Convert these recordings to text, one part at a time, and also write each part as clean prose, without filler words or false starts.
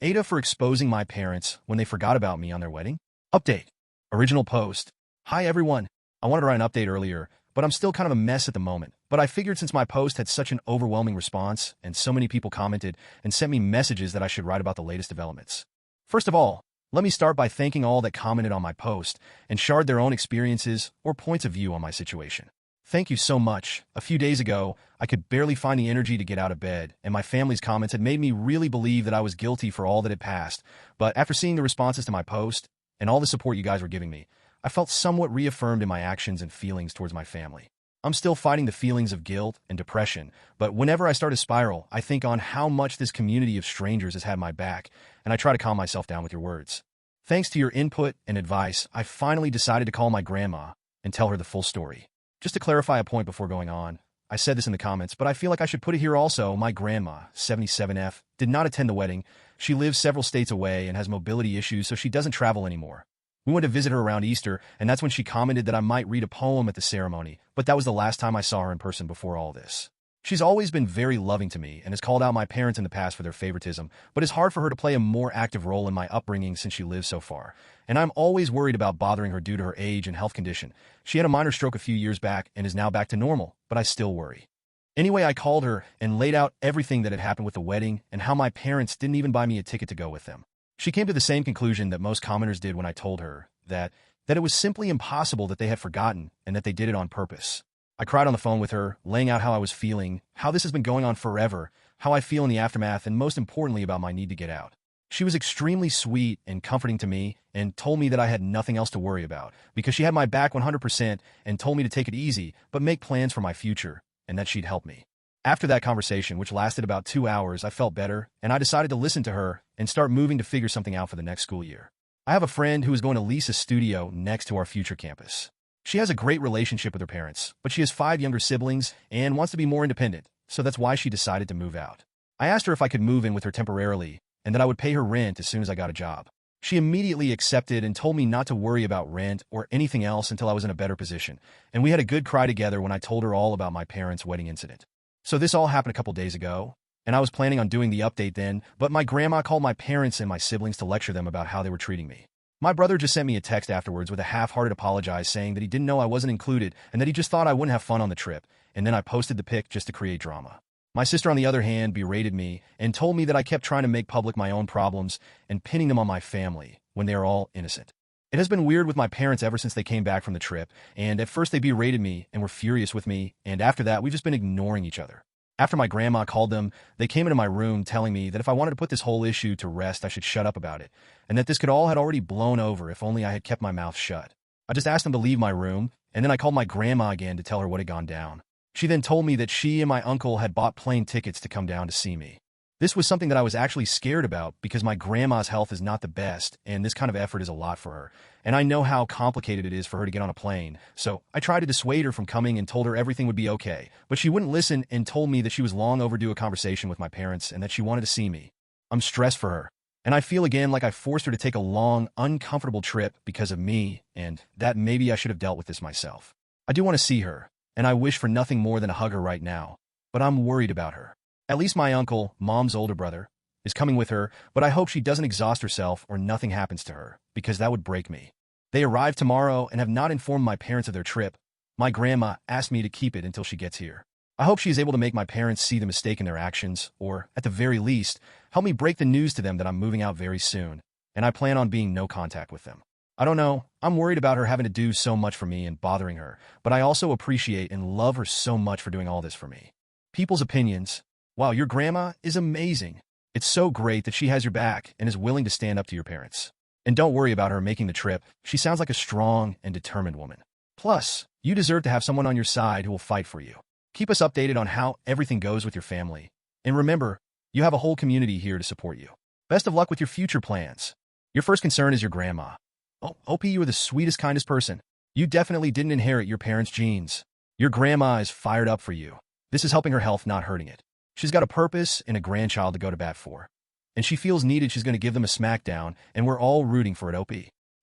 Ada for exposing my parents when they forgot about me on their wedding? Update. Original post. Hi everyone. I wanted to write an update earlier, but I'm still kind of a mess at the moment. But I figured since my post had such an overwhelming response and so many people commented and sent me messages that I should write about the latest developments. First of all, let me start by thanking all that commented on my post and shared their own experiences or points of view on my situation. Thank you so much. A few days ago, I could barely find the energy to get out of bed, and my family's comments had made me really believe that I was guilty for all that had passed. But after seeing the responses to my post and all the support you guys were giving me, I felt somewhat reaffirmed in my actions and feelings towards my family. I'm still fighting the feelings of guilt and depression, but whenever I start to spiral, I think on how much this community of strangers has had my back, and I try to calm myself down with your words. Thanks to your input and advice, I finally decided to call my grandma and tell her the full story. Just to clarify a point before going on, I said this in the comments, but I feel like I should put it here also. My grandma, 77F, did not attend the wedding. She lives several states away and has mobility issues, so she doesn't travel anymore. We went to visit her around Easter, and that's when she commented that I might read a poem at the ceremony, but that was the last time I saw her in person before all this. She's always been very loving to me and has called out my parents in the past for their favoritism, but it's hard for her to play a more active role in my upbringing since she lives so far. And I'm always worried about bothering her due to her age and health condition. She had a minor stroke a few years back and is now back to normal, but I still worry. Anyway, I called her and laid out everything that had happened with the wedding and how my parents didn't even buy me a ticket to go with them. She came to the same conclusion that most commenters did when I told her that it was simply impossible that they had forgotten and that they did it on purpose. I cried on the phone with her, laying out how I was feeling, how this has been going on forever, how I feel in the aftermath, and most importantly about my need to get out. She was extremely sweet and comforting to me and told me that I had nothing else to worry about because she had my back 100% and told me to take it easy but make plans for my future and that she'd help me. After that conversation, which lasted about 2 hours, I felt better and I decided to listen to her and start moving to figure something out for the next school year. I have a friend who is going to lease a studio next to our future campus. She has a great relationship with her parents, but she has 5 younger siblings and wants to be more independent, so that's why she decided to move out. I asked her if I could move in with her temporarily and that I would pay her rent as soon as I got a job. She immediately accepted and told me not to worry about rent or anything else until I was in a better position, and we had a good cry together when I told her all about my parents' wedding incident. So this all happened a couple days ago, and I was planning on doing the update then, but my grandma called my parents and my siblings to lecture them about how they were treating me. My brother just sent me a text afterwards with a half-hearted apologize saying that he didn't know I wasn't included and that he just thought I wouldn't have fun on the trip, and then I posted the pic just to create drama. My sister, on the other hand, berated me and told me that I kept trying to make public my own problems and pinning them on my family when they are all innocent. It has been weird with my parents ever since they came back from the trip, and at first they berated me and were furious with me, and after that we've just been ignoring each other. After my grandma called them, they came into my room telling me that if I wanted to put this whole issue to rest, I should shut up about it, and that this could all had already blown over if only I had kept my mouth shut. I just asked them to leave my room, and then I called my grandma again to tell her what had gone down. She then told me that she and my uncle had bought plane tickets to come down to see me. This was something that I was actually scared about because my grandma's health is not the best, and this kind of effort is a lot for her. And I know how complicated it is for her to get on a plane, so I tried to dissuade her from coming and told her everything would be okay. But she wouldn't listen and told me that she was long overdue a conversation with my parents and that she wanted to see me. I'm stressed for her, and I feel again like I forced her to take a long, uncomfortable trip because of me, and that maybe I should have dealt with this myself. I do want to see her, and I wish for nothing more than to hug her right now, but I'm worried about her. At least my uncle, Mom's older brother, is coming with her, but I hope she doesn't exhaust herself or nothing happens to her, because that would break me. They arrive tomorrow and have not informed my parents of their trip. My grandma asked me to keep it until she gets here. I hope she is able to make my parents see the mistake in their actions, or, at the very least, help me break the news to them that I'm moving out very soon, and I plan on being no contact with them. I don't know, I'm worried about her having to do so much for me and bothering her, but I also appreciate and love her so much for doing all this for me. People's opinions. Wow, your grandma is amazing. It's so great that she has your back and is willing to stand up to your parents. And don't worry about her making the trip. She sounds like a strong and determined woman. Plus, you deserve to have someone on your side who will fight for you. Keep us updated on how everything goes with your family. And remember, you have a whole community here to support you. Best of luck with your future plans. Your first concern is your grandma. Oh, OP, you are the sweetest, kindest person. You definitely didn't inherit your parents' genes. Your grandma is fired up for you. This is helping her health, not hurting it. She's got a purpose and a grandchild to go to bat for. And she feels needed. She's going to give them a smackdown, and we're all rooting for it, OP.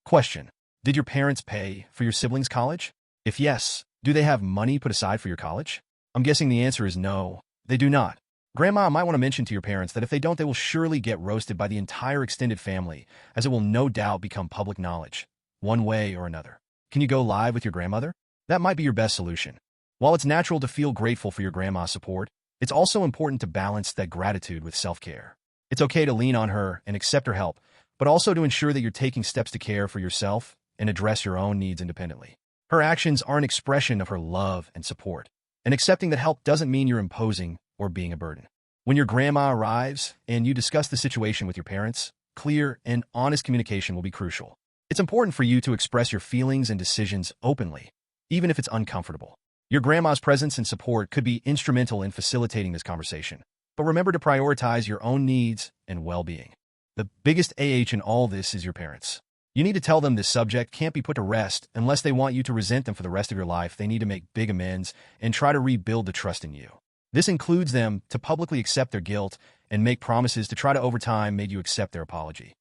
Question. Did your parents pay for your siblings' college? If yes, do they have money put aside for your college? I'm guessing the answer is no, they do not. Grandma might want to mention to your parents that if they don't, they will surely get roasted by the entire extended family, as it will no doubt become public knowledge, one way or another. Can you go live with your grandmother? That might be your best solution. While it's natural to feel grateful for your grandma's support, it's also important to balance that gratitude with self-care. It's okay to lean on her and accept her help, but also to ensure that you're taking steps to care for yourself and address your own needs independently. Her actions are an expression of her love and support, and accepting that help doesn't mean you're imposing or being a burden. When your grandma arrives and you discuss the situation with your parents, clear and honest communication will be crucial. It's important for you to express your feelings and decisions openly, even if it's uncomfortable. Your grandma's presence and support could be instrumental in facilitating this conversation, but remember to prioritize your own needs and well-being. The biggest in all this is your parents. You need to tell them this subject can't be put to rest unless they want you to resent them for the rest of your life. They need to make big amends and try to rebuild the trust in you. This includes them to publicly accept their guilt and make promises to try to over time make you accept their apology.